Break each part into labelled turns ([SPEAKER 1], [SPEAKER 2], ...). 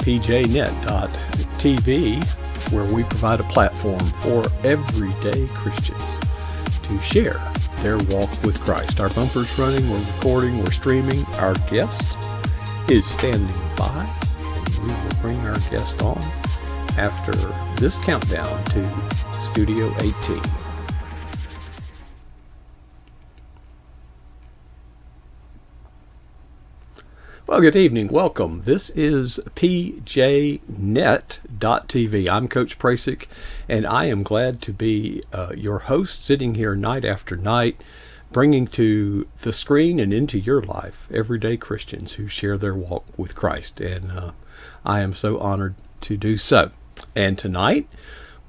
[SPEAKER 1] pjnet.tv, where we provide a platform for everyday Christians to share their walk with Christ. Our bumper's running, we're recording, we're streaming. Our guest is standing by, and we will bring our guest on after this countdown to Studio 18. Well, good evening. Welcome. This is pjnet.tv. I'm Coach Prasick, and I am glad to be your host, sitting here night after night, bringing to the screen and into your life everyday Christians who share their walk with Christ. And I am so honored to do so. And tonight,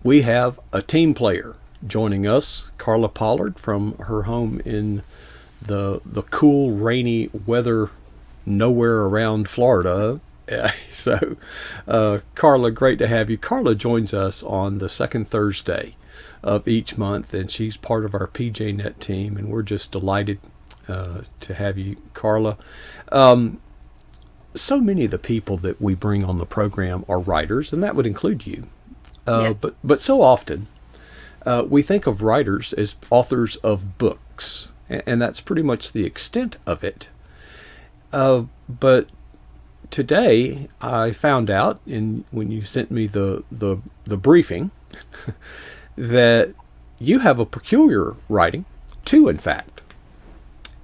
[SPEAKER 1] we have a team player joining us, Carla Pollard, from her home in the cool, rainy weather nowhere around Florida. So, Carla, great to have you. Carla joins us on the second Thursday of each month, and she's part of our PJNet team, and we're just delighted to have you, Carla. So many of the people that we bring on the program are writers, and that would include you.
[SPEAKER 2] Yes.
[SPEAKER 1] But so often we think of writers as authors of books, and that's pretty much the extent of it. But today I found out, when you sent me the briefing, that you have a peculiar writing, two in fact.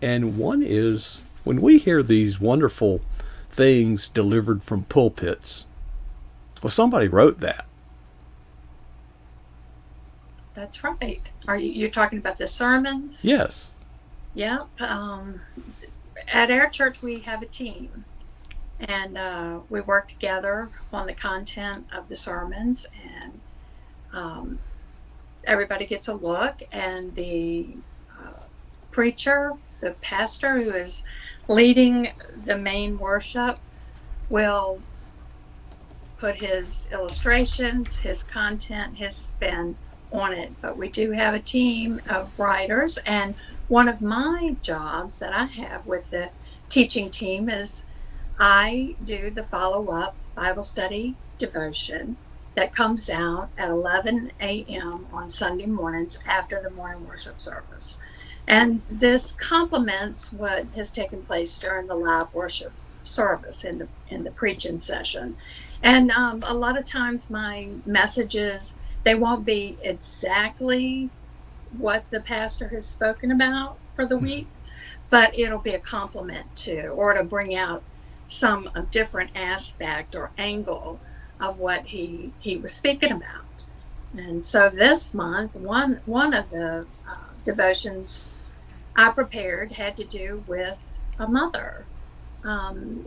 [SPEAKER 1] And one is, when we hear these wonderful things delivered from pulpits, well, somebody wrote that.
[SPEAKER 2] That's right. You're talking about the sermons?
[SPEAKER 1] Yes.
[SPEAKER 2] Yeah. At our church, we have a team, and we work together on the content of the sermons, and everybody gets a look, and the preacher, the pastor who is leading the main worship, will put his illustrations, his content, his spin on it. But we do have a team of writers, and one of my jobs that I have with the teaching team is I do the follow-up Bible study devotion that comes out at 11 a.m. on Sunday mornings after the morning worship service. And this complements what has taken place during the live worship service in the preaching session. And a lot of times my messages, they won't be exactly what the pastor has spoken about for the week, but it'll be a complement to, or to bring out some different aspect or angle of what he was speaking about. And so this month, one of the devotions I prepared had to do with a mother.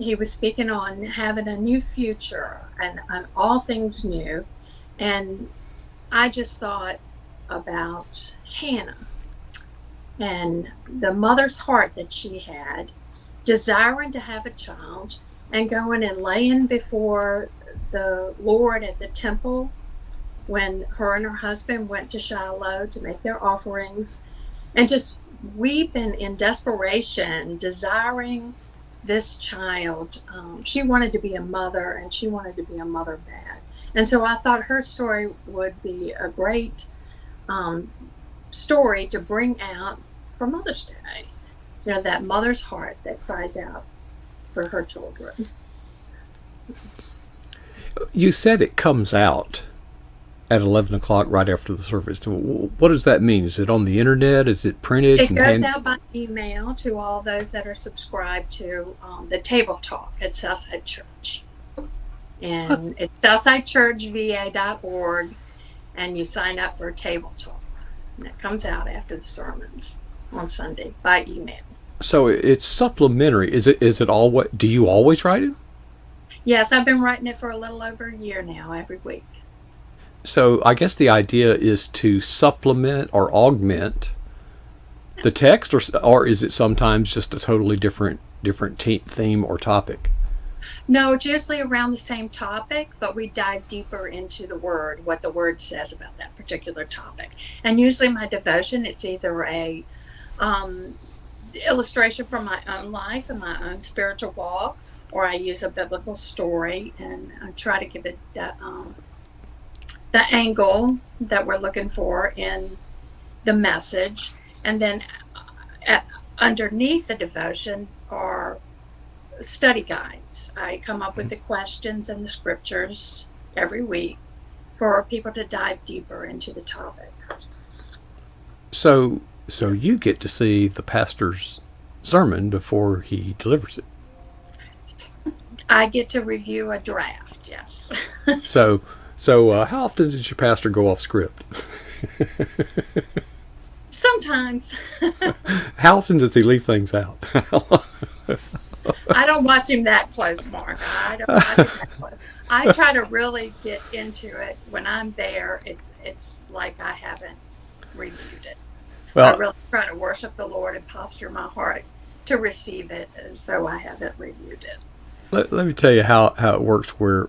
[SPEAKER 2] He was speaking on having a new future and all things new. And I just thought about Hannah and the mother's heart that she had, desiring to have a child and going and laying before the Lord at the temple when her and her husband went to Shiloh to make their offerings, and just weeping in desperation, desiring this child. She wanted to be a mother, and she wanted to be a mother bad. And so I thought her story would be a great story to bring out for Mother's Day. You know, that mother's heart that cries out for her children.
[SPEAKER 1] You said it comes out at 11 o'clock right after the service. What does that mean? Is it on the internet? Is it printed?
[SPEAKER 2] It goes out by email to all those that are subscribed to the Table Talk at Southside Church. And it's southsidechurchva.org, and you sign up for a Table Talk. And it comes out after the sermons on Sunday by email.
[SPEAKER 1] So it's supplementary. Is it all what? Do you always write it?
[SPEAKER 2] Yes, I've been writing it for a little over a year now, every week.
[SPEAKER 1] So I guess the idea is to supplement or augment the text, or is it sometimes just a totally different theme or topic?
[SPEAKER 2] No, it's usually around the same topic, but we dive deeper into the word, what the word says about that particular topic. And usually my devotion, it's either a illustration from my own life and my own spiritual walk, or I use a biblical story, and I try to give it the angle that we're looking for in the message. And then underneath the devotion are study guides. I come up with the questions and the scriptures every week for people to dive deeper into the topic.
[SPEAKER 1] So you get to see the pastor's sermon before he delivers it.
[SPEAKER 2] I get to review a draft, yes.
[SPEAKER 1] So how often does your pastor go off script?
[SPEAKER 2] Sometimes.
[SPEAKER 1] How often does he leave things out?
[SPEAKER 2] I don't watch him that close, Mark. I don't watch him that close. I try to really get into it. When I'm there, it's like I haven't reviewed it.
[SPEAKER 1] Well,
[SPEAKER 2] I really try to worship the Lord and posture my heart to receive it, as though I haven't reviewed it.
[SPEAKER 1] let me tell you how it works where,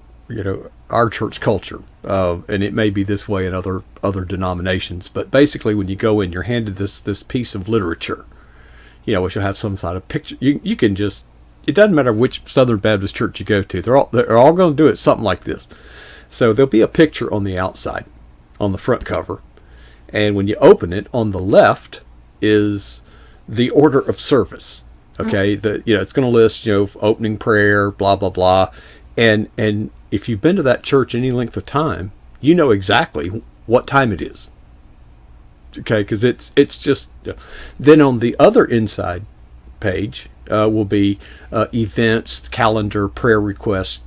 [SPEAKER 1] our church culture, and it may be this way in other denominations, but basically when you go in, you're handed this piece of literature, which will have some sort of picture. You can just, it doesn't matter which Southern Baptist church you go to, they're all going to do it something like this. So there'll be a picture on the outside, on the front cover, and when you open it, on the left is the order of service. Okay, it's going to list opening prayer, blah blah blah, and if you've been to that church any length of time, you know exactly what time it is. Okay, because it's just. Then on the other inside page will be events, calendar, prayer requests,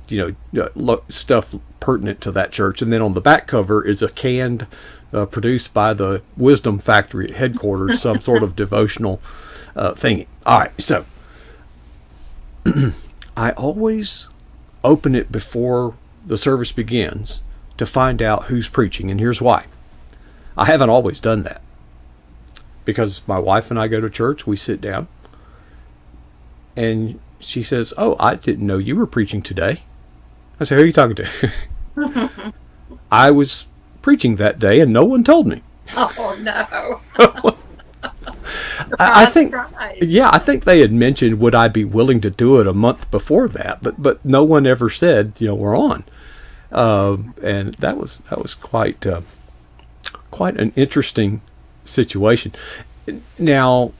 [SPEAKER 1] stuff pertinent to that church, and then on the back cover is a canned, produced by the Wisdom Factory at headquarters, some sort of devotional thingy. All right, so I always open it before the service begins to find out who's preaching, and here's why. I haven't always done that because my wife and I go to church, we sit down, and she says, "Oh, I didn't know you were preaching today." I say, "Who are you talking to?" I was preaching that day and no one told me.
[SPEAKER 2] Oh no.
[SPEAKER 1] I think,
[SPEAKER 2] surprise.
[SPEAKER 1] yeah, I think they had mentioned would I be willing to do it a month before that, but no one ever said we're on, and that was quite an interesting situation. Now,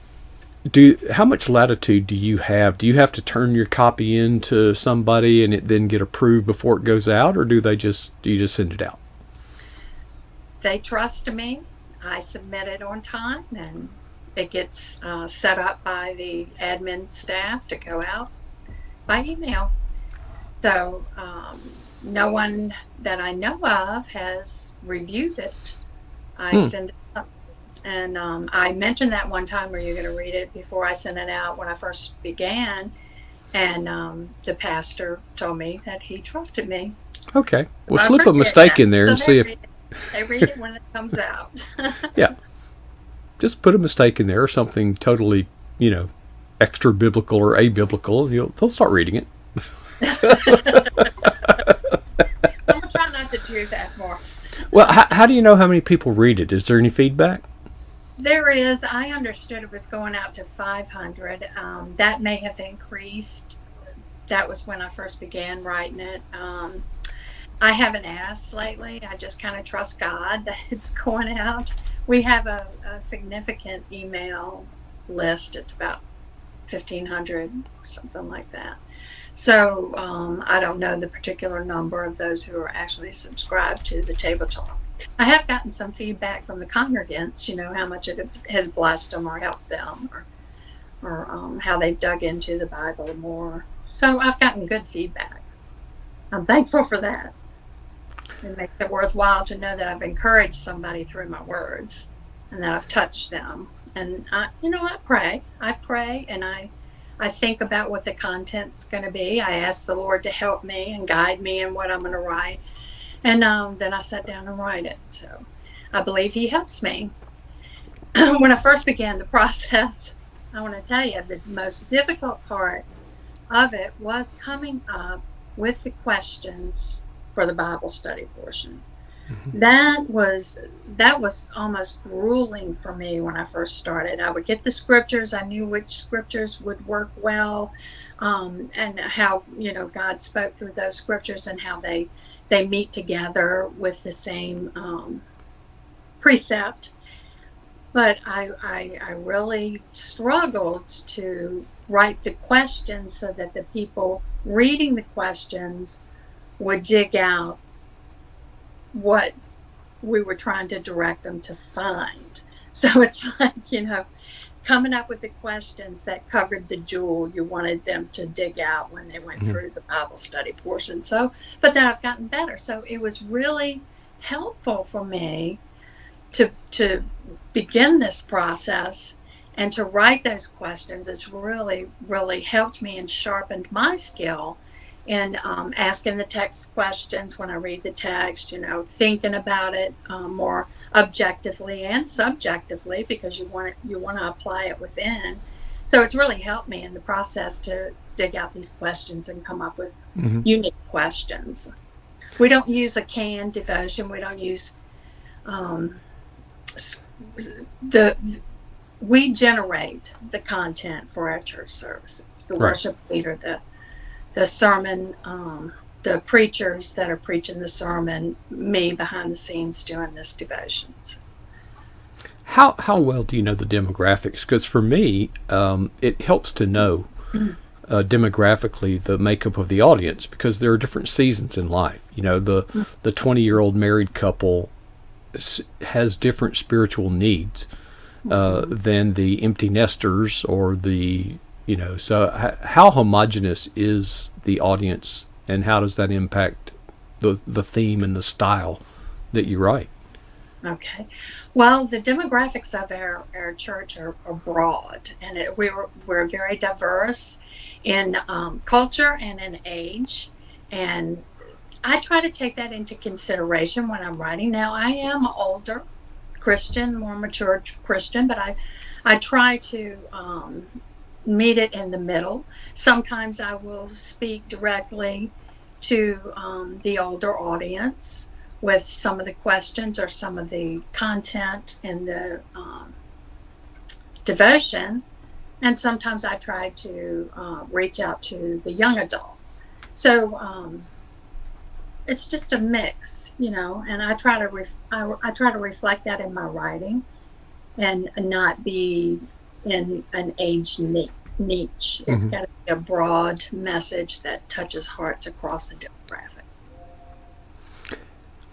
[SPEAKER 1] how much latitude do you have? Do you have to turn your copy in to somebody and it then get approved before it goes out, or do you just send it out?
[SPEAKER 2] They trust me. I submit it on time, and it gets set up by the admin staff to go out by email. So no one that I know of has reviewed it. I send it up. And I mentioned that one time, where you're going to read it before I sent it out when I first began. And the pastor told me that he trusted me.
[SPEAKER 1] Okay. Well,
[SPEAKER 2] I
[SPEAKER 1] slip a mistake in there and see if...
[SPEAKER 2] They read it when it comes out.
[SPEAKER 1] Yeah. Just put a mistake in there or something totally, extra biblical or abiblical. They'll start reading it.
[SPEAKER 2] I'm going to try not to do that more.
[SPEAKER 1] Well, how do you know how many people read it? Is there any feedback?
[SPEAKER 2] There is. I understood it was going out to 500. That may have increased. That was when I first began writing it. I haven't asked lately. I just kind of trust God that it's going out. We have a significant email list. It's about 1,500, something like that. So I don't know the particular number of those who are actually subscribed to the Table Talk. I have gotten some feedback from the congregants, how much it has blessed them or helped them, or how they've dug into the Bible more. So I've gotten good feedback. I'm thankful for that. It makes it worthwhile to know that I've encouraged somebody through my words and that I've touched them. And I pray, and I think about what the content's going to be. I ask the Lord to help me and guide me in what I'm going to write. And then I sat down and write it. So I believe He helps me. When I first began the process, I want to tell you the most difficult part of it was coming up with the questions for the Bible study portion. Mm-hmm. That was almost grueling for me when I first started. I would get the scriptures. I knew which scriptures would work well. and how, God spoke through those scriptures and how they meet together with the same precept. But I really struggled to write the questions so that the people reading the questions would dig out what we were trying to direct them to find. So it's like, coming up with the questions that covered the jewel you wanted them to dig out when they went through the Bible study portion. But then I've gotten better. So it was really helpful for me to begin this process and to write those questions. It's really, really helped me and sharpened my skill in asking the text questions when I read the text, thinking about it more objectively and subjectively, because you want to apply it within. So it's really helped me in the process to dig out these questions and come up with unique questions. We don't use a canned devotion. We don't use we generate the content for our church services. The worship leader, the sermon, the preachers that are preaching the sermon, me behind the scenes doing this devotions.
[SPEAKER 1] How well do you know the demographics? Because for me, it helps to know demographically the makeup of the audience, because there are different seasons in life. The 20-year-old married couple has different spiritual needs than the empty nesters or the so how homogenous is the audience, and how does that impact the theme and the style that you write?
[SPEAKER 2] Okay, well, the demographics of our church are broad, and we're very diverse in culture and in age, and I try to take that into consideration when I'm writing. Now, I am older Christian, more mature Christian, but I try to meet it in the middle. Sometimes I will speak directly to the older audience with some of the questions or some of the content in the devotion, and sometimes I try to reach out to the young adults. So it's just a mix, and I try to reflect that in my writing, and not be in an age niche. It's got to be a broad message that touches hearts across the demographic.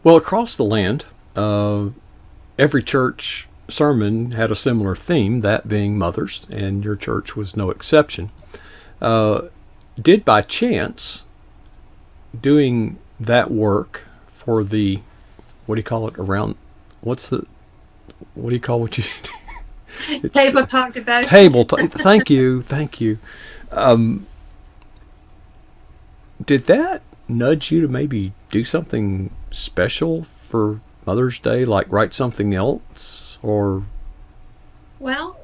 [SPEAKER 1] Well, across the land, every church sermon had a similar theme, that being mothers, and your church was no exception. Did by chance doing that work for the, what do you call it,
[SPEAKER 2] Table talk devotion.
[SPEAKER 1] Thank you. Did that nudge you to maybe do something special for Mother's Day, like write something else, or?
[SPEAKER 2] Well,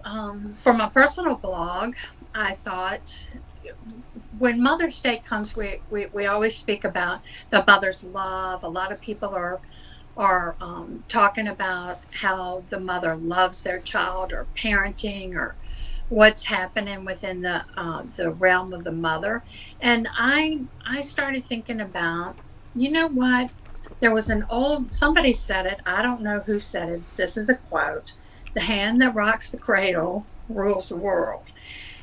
[SPEAKER 2] for my personal blog, I thought, when Mother's Day comes, we always speak about the mother's love. A lot of people are talking about how the mother loves their child, or parenting, or what's happening within the realm of the mother. And I started thinking about, what? There was somebody said it. I don't know who said it. This is a quote: "The hand that rocks the cradle rules the world."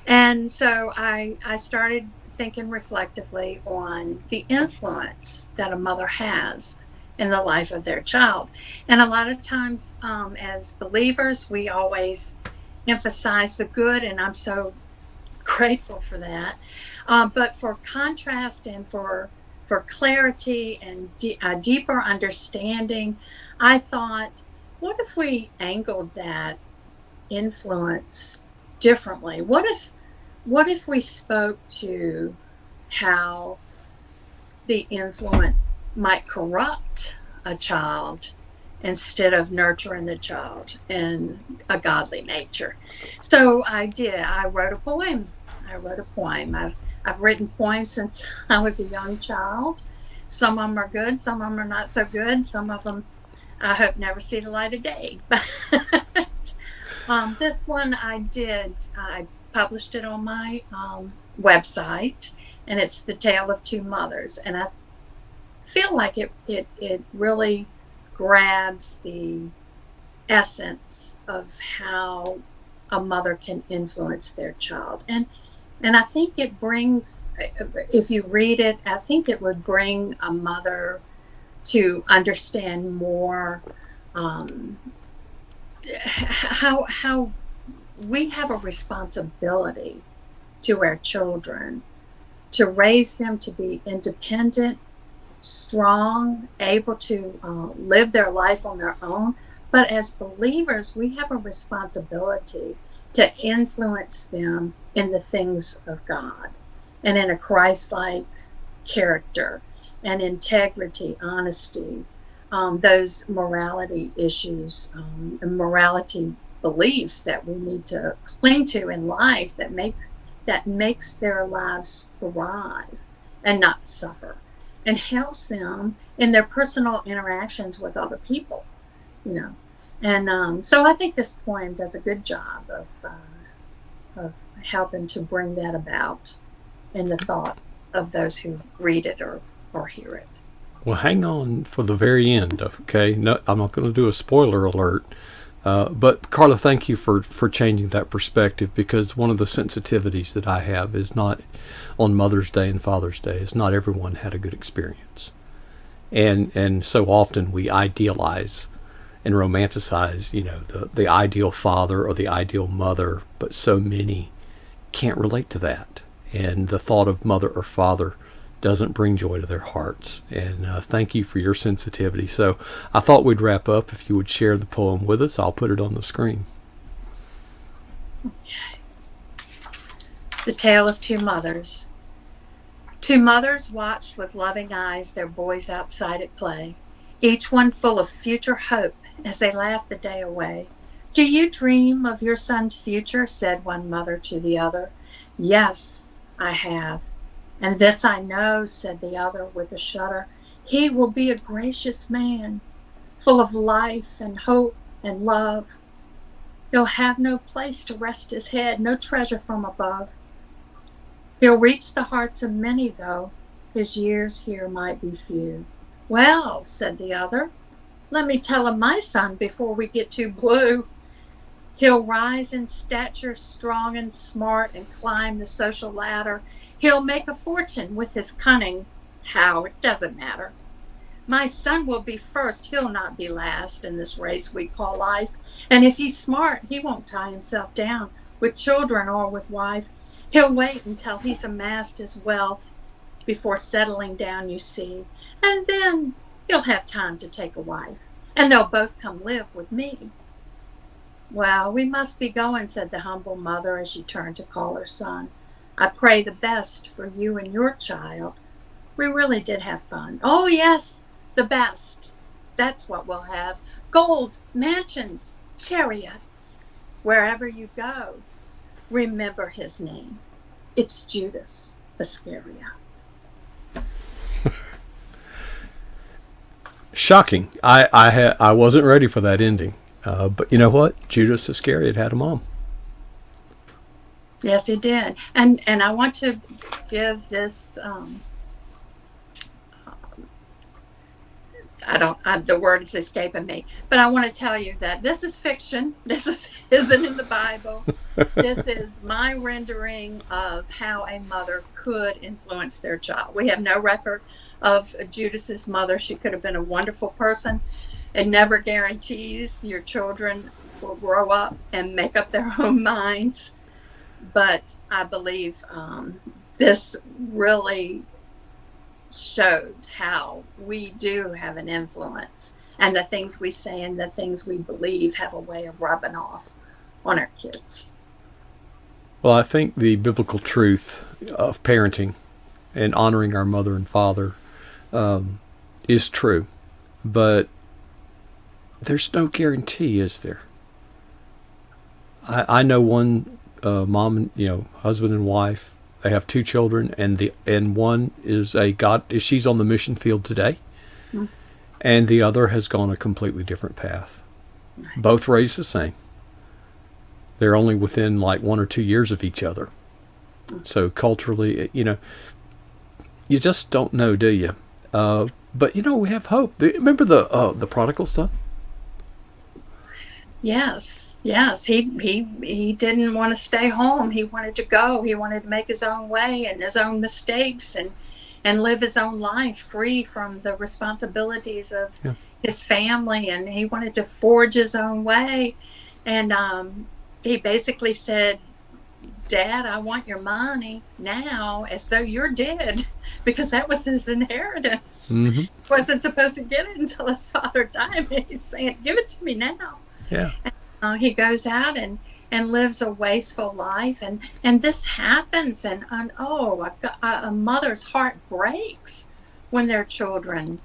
[SPEAKER 2] And so I started thinking reflectively on the influence that a mother has in the life of their child. And a lot of times, as believers, we always emphasize the good, and I'm so grateful for that. But for contrast and for clarity and a deeper understanding, I thought, what if we angled that influence differently? What if we spoke to how the influence might corrupt a child instead of nurturing the child in a godly nature? So I did. I wrote a poem. I've written poems since I was a young child. Some of them are good, some of them are not so good. Some of them I hope never see the light of day. But this one I did. I published it on my website, and it's The Tale of Two Mothers. And I feel like it really grabs the essence of how a mother can influence their child. And I think it brings, if you read it, I think it would bring a mother to understand more how we have a responsibility to our children to raise them to be independent, strong, able to live their life on their own. But as believers, we have a responsibility to influence them in the things of God and in a Christ-like character and integrity, honesty, those morality issues and morality beliefs that we need to cling to in life that makes their lives thrive and not suffer, and helps them in their personal interactions with other people, you know. And so I think this poem does a good job of helping to bring that about in the thought of those who read it or hear it.
[SPEAKER 1] Well, hang on for the very end, okay? No, I'm not going to do a spoiler alert. But Carla, thank you for changing that perspective, because one of the sensitivities that I have is not on Mother's Day and Father's Day is not everyone had a good experience. And so often we idealize and romanticize, you know, the ideal father or the ideal mother, but so many can't relate to that. And the thought of mother or father doesn't bring joy to their hearts. And thank you for your sensitivity. So I thought we'd wrap up. If you would share the poem with us, I'll put it on the screen.
[SPEAKER 2] Okay. The Tale of Two Mothers. Two mothers watched with loving eyes their boys outside at play, each one full of future hope as they laughed the day away. "Do you dream of your son's future?" said one mother to the other. "Yes, I have. And this I know," said the other with a shudder. "He will be a gracious man, full of life and hope and love. He'll have no place to rest his head, no treasure from above. He'll reach the hearts of many, though his years here might be few." "Well," said the other, "let me tell of my son before we get too blue. He'll rise in stature, strong and smart, and climb the social ladder. He'll make a fortune with his cunning. How, it doesn't matter. My son will be first, he'll not be last in this race we call life. And if he's smart, he won't tie himself down with children or with wife. He'll wait until he's amassed his wealth before settling down, you see. And then he'll have time to take a wife, and they'll both come live with me." "Well, we must be going," said the humble mother as she turned to call her son. "I pray the best for you and your child. We really did have fun." "Oh, yes, the best. That's what we'll have. Gold, mansions, chariots. Wherever you go, remember his name. It's Judas Iscariot."
[SPEAKER 1] Shocking. I wasn't ready for that ending. But you know what? Judas Iscariot had a mom.
[SPEAKER 2] Yes, he did. And I want to give this, the word is escaping me, but I want to tell you that this is fiction. Isn't in the Bible. This is my rendering of how a mother could influence their child. We have no record of Judas's mother. She could have been a wonderful person. It never guarantees your children will grow up and make up their own minds. But I believe this really showed how we do have an influence, and the things we say and the things we believe have a way of rubbing off on our kids.
[SPEAKER 1] Well, I think the biblical truth of parenting and honoring our mother and father is true, but there's no guarantee, is there? I know one mom, husband and wife. They have two children, and one is she's on the mission field today, and the other has gone a completely different path. Right. Both raised the same. They're only within like 1 or 2 years of each other, So culturally, you just don't know, do you? But we have hope. Remember the prodigal son?
[SPEAKER 2] Yes, yes. He didn't want to stay home. He wanted to go. He wanted to make his own way and his own mistakes and live his own life free from the responsibilities of his family. And he wanted to forge his own way. And he basically said, Dad, I want your money now, as though you're dead, because that was his inheritance.
[SPEAKER 1] Mm-hmm.
[SPEAKER 2] He wasn't supposed to get it until his father died. And he's saying, give it to me now.
[SPEAKER 1] Yeah.
[SPEAKER 2] And, he goes out and lives a wasteful life. And this happens. And a mother's heart breaks when their children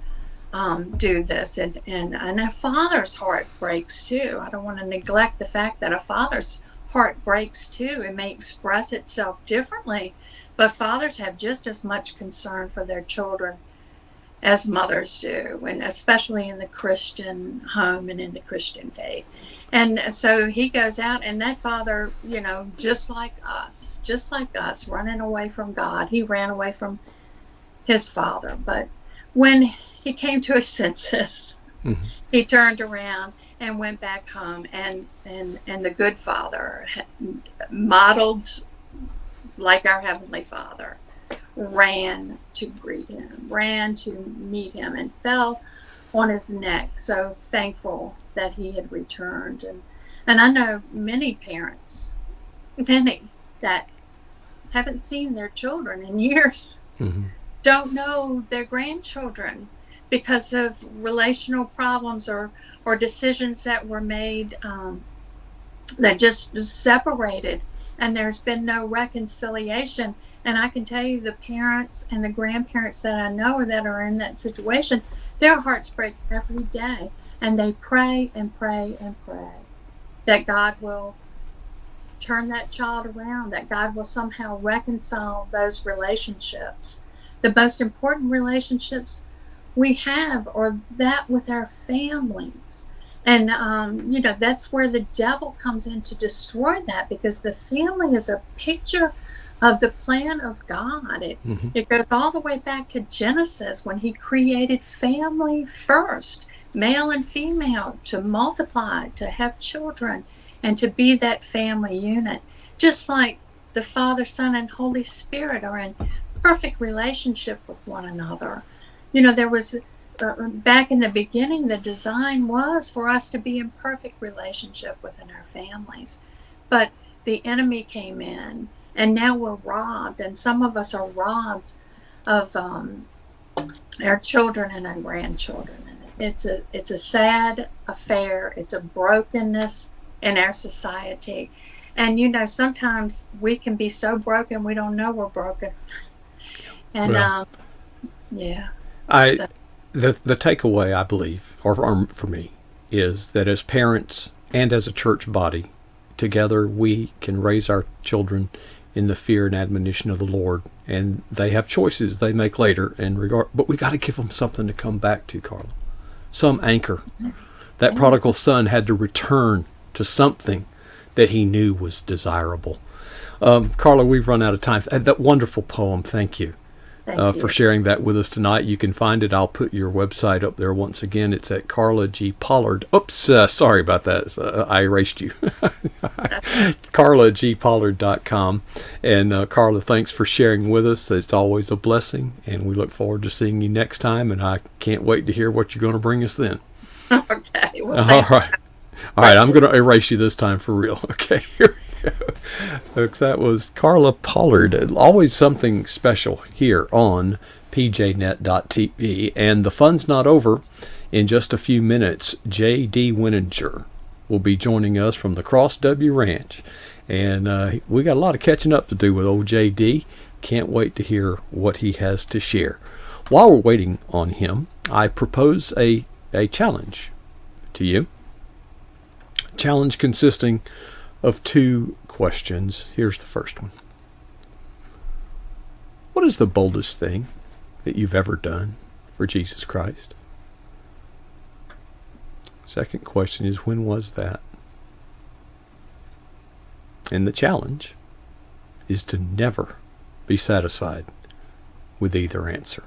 [SPEAKER 2] do this. And a father's heart breaks too. I don't want to neglect the fact that a father's heart breaks too. It may express itself differently, but fathers have just as much concern for their children as mothers do, and especially in the Christian home and in the Christian faith. And so he goes out, and that father, just like us, running away from God, he ran away from his father. But when he came to his senses, he turned around and went back home, and the good father, modeled like our Heavenly Father, ran to greet him, ran to meet him, and fell on his neck, so thankful that he had returned. And I know many parents, that haven't seen their children in years, don't know their grandchildren because of relational problems or decisions that were made that just separated, and there's been no reconciliation. And I can tell you, the parents and the grandparents that I know that are in that situation, their hearts break every day, and they pray and pray and pray that God will turn that child around, that God will somehow reconcile those relationships. The most important relationships we have are that with our families. And, that's where the devil comes in to destroy that, because the family is a picture of the plan of God. It goes all the way back to Genesis, when he created family first, male and female, to multiply, to have children, and to be that family unit. Just like the Father, Son, and Holy Spirit are in perfect relationship with one another. There was, back in the beginning, the design was for us to be in perfect relationship within our families. But the enemy came in, and now we're robbed, and some of us are robbed of our children and our grandchildren. And it's a sad affair. It's a brokenness in our society. And sometimes we can be so broken we don't know we're broken. And
[SPEAKER 1] the takeaway, I believe, or for me, is that as parents and as a church body, together we can raise our children in the fear and admonition of the Lord, and they have choices they make later but we got to give them something to come back to, Carla. Some anchor. That prodigal son had to return to something that he knew was desirable. Carla, we've run out of time. That wonderful poem, thank you. For sharing that with us tonight. You can find it. I'll put your website up there once again. It's at Carla G. Pollard. Oops, sorry about that. I erased you. CarlaGPollard.com. And Carla, thanks for sharing with us. It's always a blessing, and we look forward to seeing you next time, and I can't wait to hear what you're going to bring us then.
[SPEAKER 2] Okay. Well,
[SPEAKER 1] all right. All right, I'm going to erase you this time for real. Okay, here we go. Folks, that was Carla Pollard. Always something special here on pjnet.tv. And the fun's not over. In just a few minutes, J.D. Winninger will be joining us from the Cross W Ranch. And we got a lot of catching up to do with old J.D. Can't wait to hear what he has to share. While we're waiting on him, I propose a challenge to you. Challenge consisting of 2 questions. Here's the first one. What is the boldest thing that you've ever done for Jesus Christ? Second question is, when was that? And the challenge is to never be satisfied with either answer.